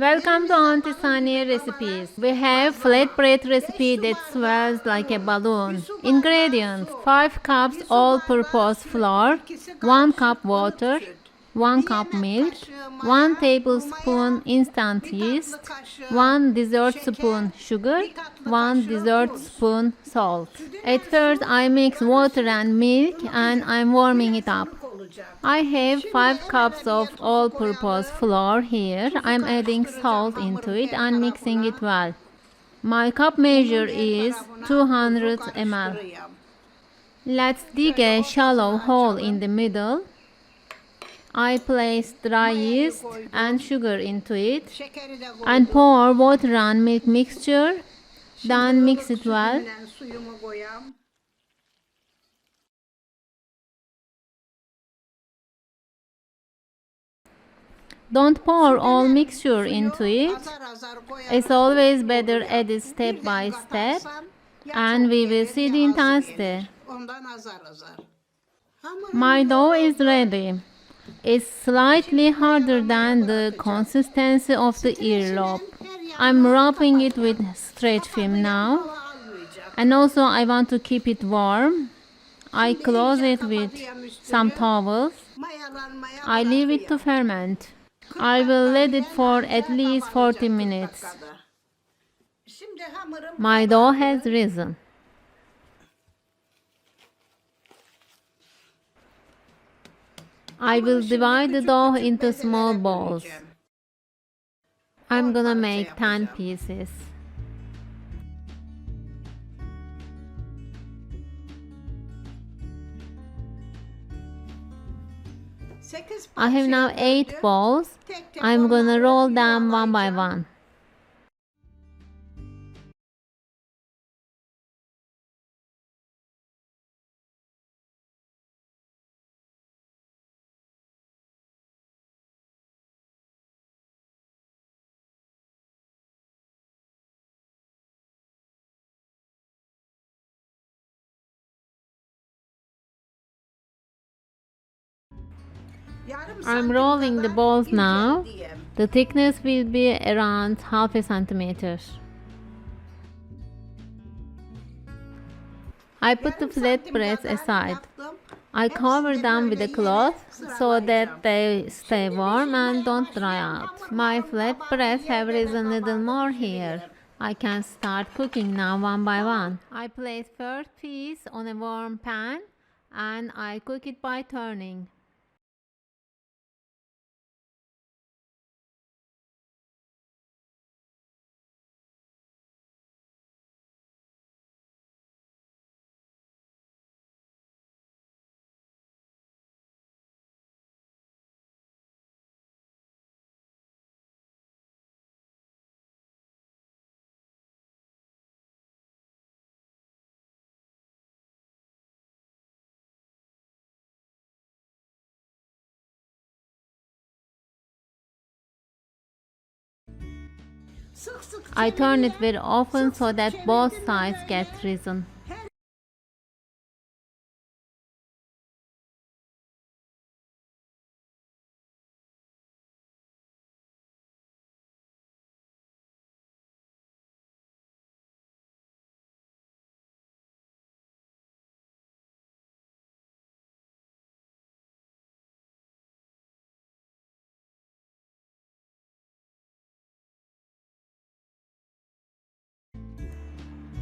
Welcome to Auntie Saniye recipes. We have flatbread recipe that swells like a balloon. Ingredients: 5 cups all-purpose flour, 1 cup water, 1 cup milk, 1 tablespoon instant yeast, 1 dessert spoon sugar, 1 dessert spoon salt. At first I mix water and milk and I'm warming it up. I have 5 cups of all-purpose flour here. I'm adding salt into it and mixing it well. My cup measure is 200 ml. Let's dig a shallow hole in the middle. I place dry yeast and sugar into it and pour water and milk mixture. Then mix it well. Don't pour all mixture into it. It's always better add it step by step, and we will see the intensity. My dough is ready. It's slightly harder than the consistency of the earlobe. I'm wrapping it with stretch film now, and also I want to keep it warm. I close it with some towels. I leave it to ferment. I will let it for at least 40 minutes. My dough has risen. I will divide the dough into small balls. I'm gonna make 10 pieces. I have now 8 balls. I'm gonna roll them one by one. I'm rolling the balls now. The thickness will be around half a centimeter. I put the flatbreads aside. I cover them with a cloth so that they stay warm and don't dry out. My flatbreads have risen a little more here. I can start cooking now one by one. I place first piece on a warm pan and I cook it by turning. I turn it very often so that both sides get risen.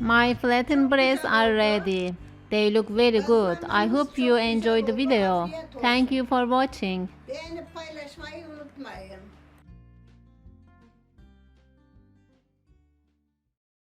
My flattened breads are ready. They look very good. I hope you enjoyed the video. Thank you for watching. Beğenip paylaşmayı unutmayın.